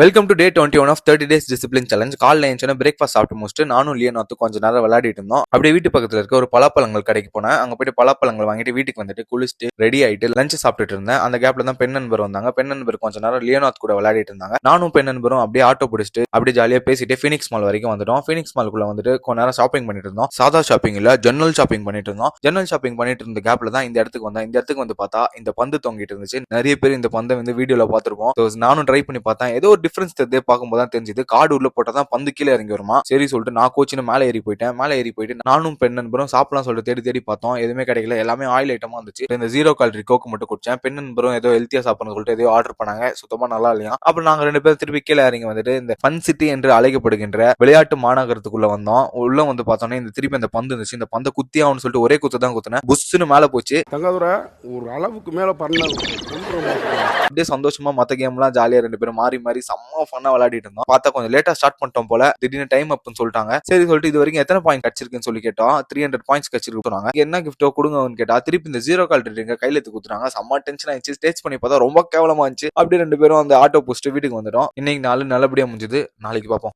Welcome to day 21 of 30 days discipline challenge. காலைல எழுந்துச்சு breakfast சாப்பிட்டு முடிச்சுட்டு நானும் லியோனாத்தும் கொஞ்ச நேரம் விளையாடிட்டு இருந்தோம். அப்படியே வீட்டு பக்கத்துல இருக்க ஒரு பலாப்பழங்கள் கடைக்கு போனேன். அங்க போயிட்டு பலாப்பழங்கள் வாங்கிட்டு வீட்டுக்கு வந்துட்டு குளிச்சுட்டு ரெடி ஆயிட்டு லஞ்ச் சாப்பிட்டுட்டு இருந்தேன். அந்த கேப்ல தான் பெண் நண்பர் வந்தாங்க. பெண் நண்பர் கொஞ்ச நேரம் லியோனாத் கூட விளையாடிட்டு இருந்தாங்க. நானும் பெண் நண்பரும் அப்படியே ஆட்டோ பிடிச்சிட்டு அப்படியே ஜாலியா பேசிட்டு ஃபீனிக்ஸ் மால் வரைக்கும் வந்துட்டோம். ஃபீனிக்ஸ் மாலுக்குள்ள வந்துட்டு கொஞ்ச நேரம் ஷாப்பிங் பண்ணிட்டு இருந்தோம். சாதா ஷாப்பிங் இல்ல, ஜன்னல் ஷாப்பிங் பண்ணிட்டு இருந்தோம். ஜன்னல் ஷாப்பிங் பண்ணிட்டு இருந்த கேப்ல தான் இந்த இடத்துக்கு வந்தேன். இந்த இடத்துக்கு வந்து பார்த்தா இந்த பந்து தொங்கிட்டு இருந்துச்சு. நிறைய பேர் இந்த பந்தை வந்து வீடியோல பார்த்திருப்போம். நானும் ட்ரை பண்ணி பார்த்தேன். ஏதோ ஒரு டிஃபரன்ஸ் தெரிஞ்சு பார்க்கும்போது தெரிஞ்சது காடு உள்ள போட்டாதான் பந்து கீழே இறங்கி வருமா. சரி சொல்லிட்டு நான் கோச்சின்னு மேலே ஏறி போயிட்டு நானும் பெண் நண்பரும் சாப்பிடலாம் சொல்லிட்டு தேடி தேடி பார்த்தோம். எதுவுமே கிடைக்கல. எல்லாமே ஆயில் ஐட்டமா இருந்துச்சு. இந்த 0 கலரி கோக்கு மட்டும் குடிச்சேன். பெண் நண்பரும் ஏதோ ஹெல்த்தியா சாப்பிடணும் சொல்லிட்டு ஏதோ ஆர்டர் பண்ணாங்க. சுத்தமா நல்லா இல்லையா. அப்புறம் நாங்க 2 பேரும் திருப்பி கீழே இறங்கி வந்துட்டு இந்த ஃபன் சிட்டி என்று அழைக்கப்படுகின்ற விளையாட்டு மாநகரத்துக்குள்ள வந்தோம். உள்ள வந்து பார்த்தோன்னே இந்த திருப்பி அந்த பந்து இருந்துச்சு. இந்த பந்தை குத்தியாவுன்னு சொல்லிட்டு ஒரே குத்து தான் குத்துனேன். புஷ்னு மேல போச்சு. தங்காதுரை ஒரு அளவுக்கு மேல பண்ண அப்படியே சந்தோஷமா மத்த கேம் எல்லாம் ஜாலியா 2 பேரும் மாறி மாறி செம்ம ஃபன்னா விளையாடிட்டு இருந்தோம். பார்த்தா கொஞ்சம் லேட்டா ஸ்டார்ட் பண்ணிட்டோம் போல. திடீர்னு டைம் அப்னு சொல்லிட்டாங்க. சரி சொல்லிட்டு இது வரைக்கும் எத்தனை பாயிண்ட் கிடைச்சிருக்குன்னு சொல்லி கேட்டோம். 300 பாயிண்ட்ஸ் கிடைச்சிருக்கு சொன்னாங்க. என்ன கிஃப்டோ கொடுங்கன்னு கேட்டா திருப்பி இந்த 0 கால் ரிங்க கையில எடுத்து குடுத்துறாங்க. செம்ம டென்ஷன் ஆயிடுச்சு. ஸ்டேஜ் பண்ணி பார்த்தா ரொம்ப கேவலமா இருந்துச்சு. அப்படியே 2 பேரும் அந்த ஆட்டோ புடிச்சிட்டு வீட்டுக்கு வந்துட்டோம். இன்னைக்கு நாள் நல்லபடியா முடிஞ்சது. நாளைக்கு பார்ப்போம்.